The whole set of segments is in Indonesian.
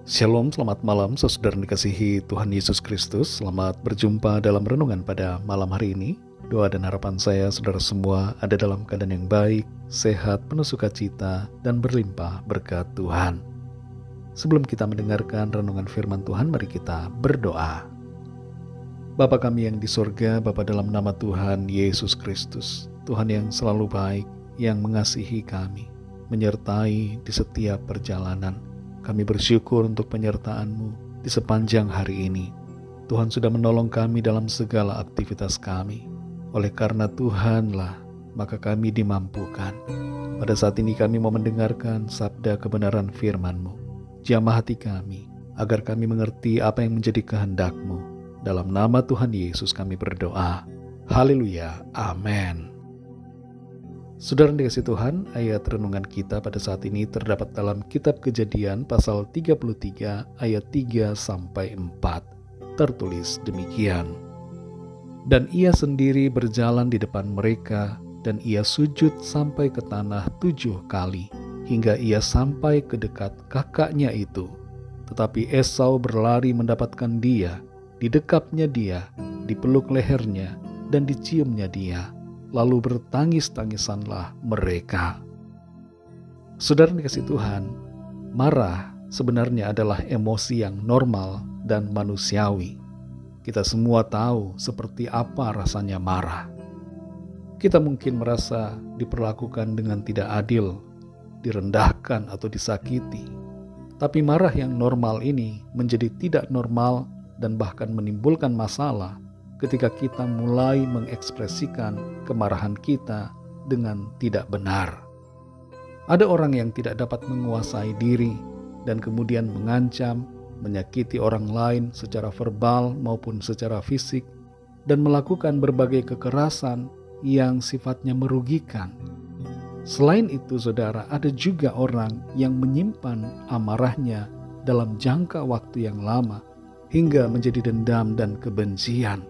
Shalom, selamat malam saudara yang dikasihi Tuhan Yesus Kristus. Selamat berjumpa dalam renungan pada malam hari ini. Doa dan harapan saya saudara semua ada dalam keadaan yang baik, sehat, penuh sukacita, dan berlimpah berkat Tuhan. Sebelum kita mendengarkan renungan firman Tuhan, mari kita berdoa. Bapa kami yang di sorga, Bapa dalam nama Tuhan Yesus Kristus, Tuhan yang selalu baik, yang mengasihi kami, menyertai di setiap perjalanan. Kami bersyukur untuk penyertaan-Mu di sepanjang hari ini. Tuhan sudah menolong kami dalam segala aktivitas kami. Oleh karena Tuhanlah, maka kami dimampukan. Pada saat ini kami mau mendengarkan sabda kebenaran firman-Mu. Jamah hati kami, agar kami mengerti apa yang menjadi kehendak-Mu. Dalam nama Tuhan Yesus kami berdoa. Haleluya, amin. Saudara yang dikasihi Tuhan, ayat renungan kita pada saat ini terdapat dalam kitab Kejadian pasal 33 ayat 3-4. Tertulis demikian. Dan ia sendiri berjalan di depan mereka, dan ia sujud sampai ke tanah 7 kali, hingga ia sampai ke dekat kakaknya itu. Tetapi Esau berlari mendapatkan dia, didekapnya dia, dipeluk lehernya, dan diciumnya dia. Lalu bertangis-tangisanlah mereka. Saudara yang dikasihi Tuhan, marah sebenarnya adalah emosi yang normal dan manusiawi. Kita semua tahu seperti apa rasanya marah. Kita mungkin merasa diperlakukan dengan tidak adil, direndahkan atau disakiti. Tapi marah yang normal ini menjadi tidak normal dan bahkan menimbulkan masalah ketika kita mulai mengekspresikan kemarahan kita dengan tidak benar. Ada orang yang tidak dapat menguasai diri dan kemudian mengancam, menyakiti orang lain secara verbal maupun secara fisik, dan melakukan berbagai kekerasan yang sifatnya merugikan. Selain itu, saudara, ada juga orang yang menyimpan amarahnya dalam jangka waktu yang lama hingga menjadi dendam dan kebencian.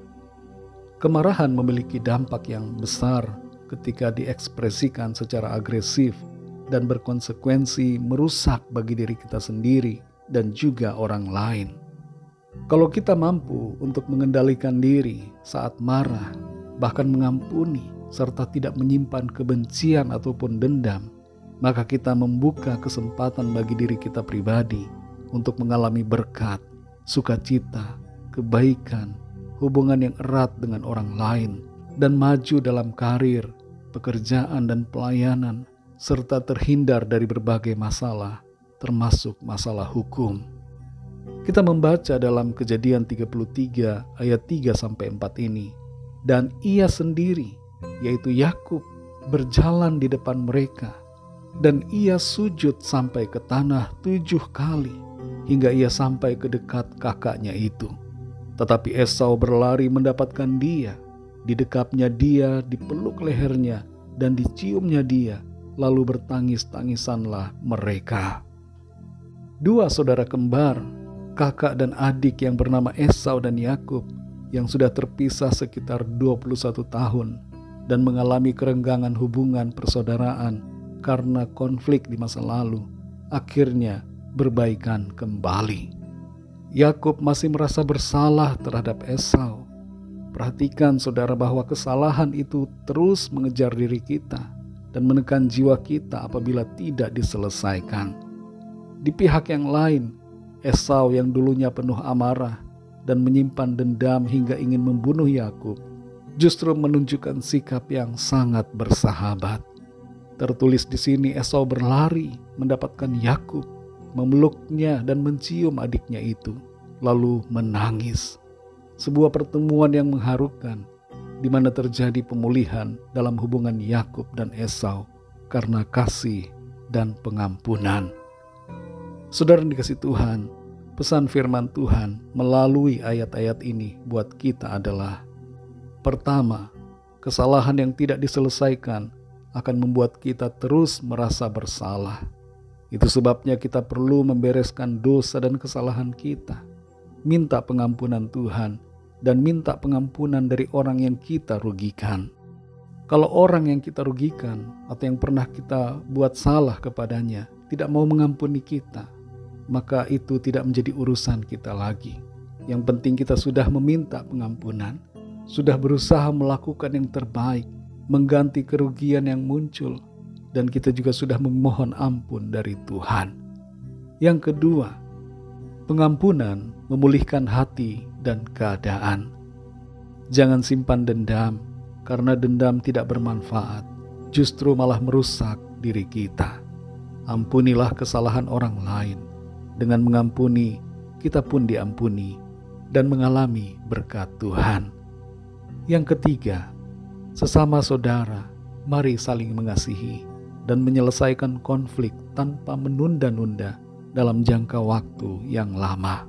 Kemarahan memiliki dampak yang besar ketika diekspresikan secara agresif dan berkonsekuensi merusak bagi diri kita sendiri dan juga orang lain. Kalau kita mampu untuk mengendalikan diri saat marah, bahkan mengampuni, serta tidak menyimpan kebencian ataupun dendam, maka kita membuka kesempatan bagi diri kita pribadi untuk mengalami berkat, sukacita, kebaikan, hubungan yang erat dengan orang lain, dan maju dalam karir, pekerjaan, dan pelayanan, serta terhindar dari berbagai masalah, termasuk masalah hukum. Kita membaca dalam Kejadian 33 ayat 3-4 ini, dan ia sendiri, yaitu Yakub, berjalan di depan mereka, dan ia sujud sampai ke tanah 7 kali, hingga ia sampai ke dekat kakaknya itu. Tetapi Esau berlari mendapatkan dia, didekapnya dia, dipeluk lehernya, dan diciumnya dia, lalu bertangis-tangisanlah mereka. Dua saudara kembar, kakak dan adik yang bernama Esau dan Yakub, yang sudah terpisah sekitar 21 tahun, dan mengalami kerenggangan hubungan persaudaraan karena konflik di masa lalu, akhirnya berbaikan kembali. Yakub masih merasa bersalah terhadap Esau. Perhatikan saudara bahwa kesalahan itu terus mengejar diri kita dan menekan jiwa kita apabila tidak diselesaikan. Di pihak yang lain, Esau yang dulunya penuh amarah dan menyimpan dendam hingga ingin membunuh Yakub, justru menunjukkan sikap yang sangat bersahabat. Tertulis di sini Esau berlari mendapatkan Yakub, memeluknya dan mencium adiknya itu, lalu menangis. Sebuah pertemuan yang mengharukan, di mana terjadi pemulihan dalam hubungan Yakub dan Esau karena kasih dan pengampunan. Saudara yang dikasihi Tuhan, pesan firman Tuhan melalui ayat-ayat ini buat kita adalah: pertama, kesalahan yang tidak diselesaikan akan membuat kita terus merasa bersalah. Itu sebabnya kita perlu membereskan dosa dan kesalahan kita, minta pengampunan Tuhan, dan minta pengampunan dari orang yang kita rugikan. Kalau orang yang kita rugikan atau yang pernah kita buat salah kepadanya tidak mau mengampuni kita, maka itu tidak menjadi urusan kita lagi. Yang penting kita sudah meminta pengampunan, sudah berusaha melakukan yang terbaik, mengganti kerugian yang muncul, dan kita juga sudah memohon ampun dari Tuhan. Yang kedua, pengampunan memulihkan hati dan keadaan. Jangan simpan dendam, karena dendam tidak bermanfaat, justru malah merusak diri kita. Ampunilah kesalahan orang lain. Dengan mengampuni, kita pun diampuni dan mengalami berkat Tuhan. Yang ketiga, sesama saudara, mari saling mengasihi dan menyelesaikan konflik tanpa menunda-nunda dalam jangka waktu yang lama.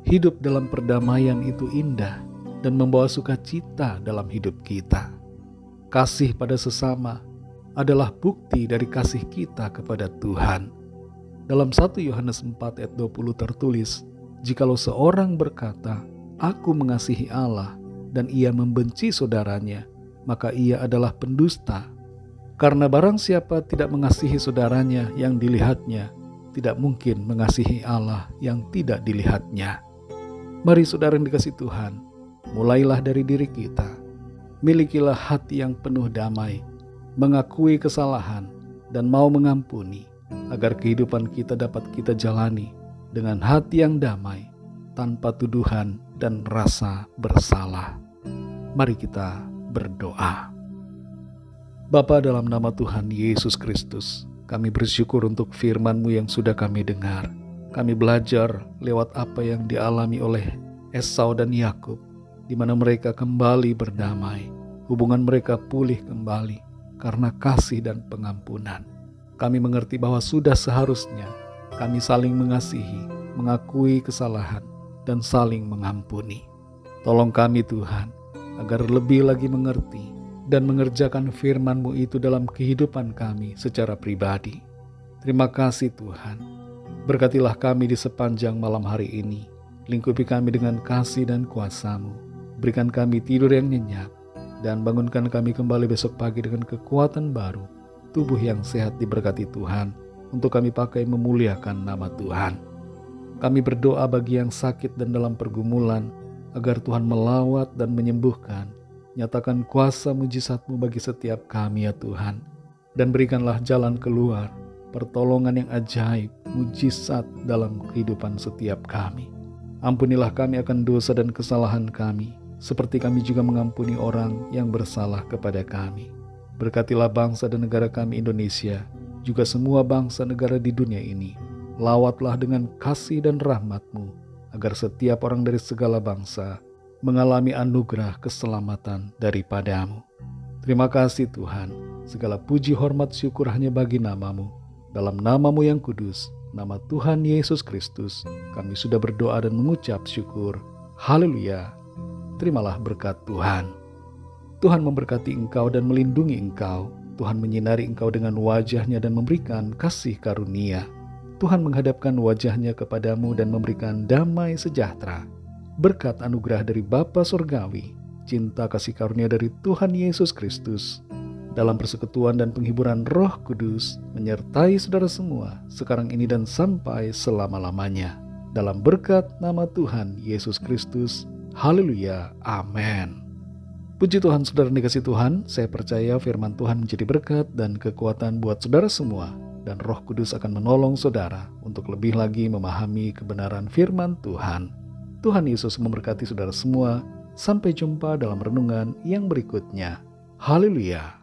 Hidup dalam perdamaian itu indah dan membawa sukacita dalam hidup kita. Kasih pada sesama adalah bukti dari kasih kita kepada Tuhan. Dalam 1 Yohanes 4 ayat 20 tertulis, "Jikalau seorang berkata, 'Aku mengasihi Allah,' dan ia membenci saudaranya, maka ia adalah pendusta. Karena barang siapa tidak mengasihi saudaranya yang dilihatnya, tidak mungkin mengasihi Allah yang tidak dilihatnya." Mari saudara yang dikasihi Tuhan, mulailah dari diri kita. Milikilah hati yang penuh damai, mengakui kesalahan, dan mau mengampuni, agar kehidupan kita dapat kita jalani dengan hati yang damai, tanpa tuduhan dan rasa bersalah. Mari kita berdoa. Bapa, dalam nama Tuhan Yesus Kristus, kami bersyukur untuk firman-Mu yang sudah kami dengar. Kami belajar lewat apa yang dialami oleh Esau dan Yakub, di mana mereka kembali berdamai. Hubungan mereka pulih kembali karena kasih dan pengampunan. Kami mengerti bahwa sudah seharusnya kami saling mengasihi, mengakui kesalahan, dan saling mengampuni. Tolong kami Tuhan, agar lebih lagi mengerti dan mengerjakan firman-Mu itu dalam kehidupan kami secara pribadi. Terima kasih Tuhan. Berkatilah kami di sepanjang malam hari ini. Lingkupi kami dengan kasih dan kuasa-Mu. Berikan kami tidur yang nyenyak, dan bangunkan kami kembali besok pagi dengan kekuatan baru. Tubuh yang sehat diberkati Tuhan, untuk kami pakai memuliakan nama Tuhan. Kami berdoa bagi yang sakit dan dalam pergumulan, agar Tuhan melawat dan menyembuhkan. Nyatakan kuasa mujizat-Mu bagi setiap kami ya Tuhan. Dan berikanlah jalan keluar, pertolongan yang ajaib, mujizat dalam kehidupan setiap kami. Ampunilah kami akan dosa dan kesalahan kami, seperti kami juga mengampuni orang yang bersalah kepada kami. Berkatilah bangsa dan negara kami Indonesia, juga semua bangsa negara di dunia ini. Lawatlah dengan kasih dan rahmat-Mu, agar setiap orang dari segala bangsa mengalami anugerah keselamatan daripada-Mu. Terima kasih Tuhan, segala puji hormat syukur hanya bagi nama-Mu. Dalam nama-Mu yang kudus, nama Tuhan Yesus Kristus, kami sudah berdoa dan mengucap syukur. Haleluya. Terimalah berkat Tuhan. Tuhan memberkati engkau dan melindungi engkau. Tuhan menyinari engkau dengan wajah-Nya dan memberikan kasih karunia. Tuhan menghadapkan wajah-Nya kepadamu dan memberikan damai sejahtera. Berkat anugerah dari Bapa Surgawi, cinta kasih karunia dari Tuhan Yesus Kristus, dalam persekutuan dan penghiburan Roh Kudus, menyertai saudara semua, sekarang ini dan sampai selama-lamanya. Dalam berkat nama Tuhan Yesus Kristus. Haleluya. Amin. Puji Tuhan saudara dikasih Tuhan, saya percaya firman Tuhan menjadi berkat dan kekuatan buat saudara semua, dan Roh Kudus akan menolong saudara untuk lebih lagi memahami kebenaran firman Tuhan. Tuhan Yesus memberkati saudara semua. Sampai jumpa dalam renungan yang berikutnya. Haleluya.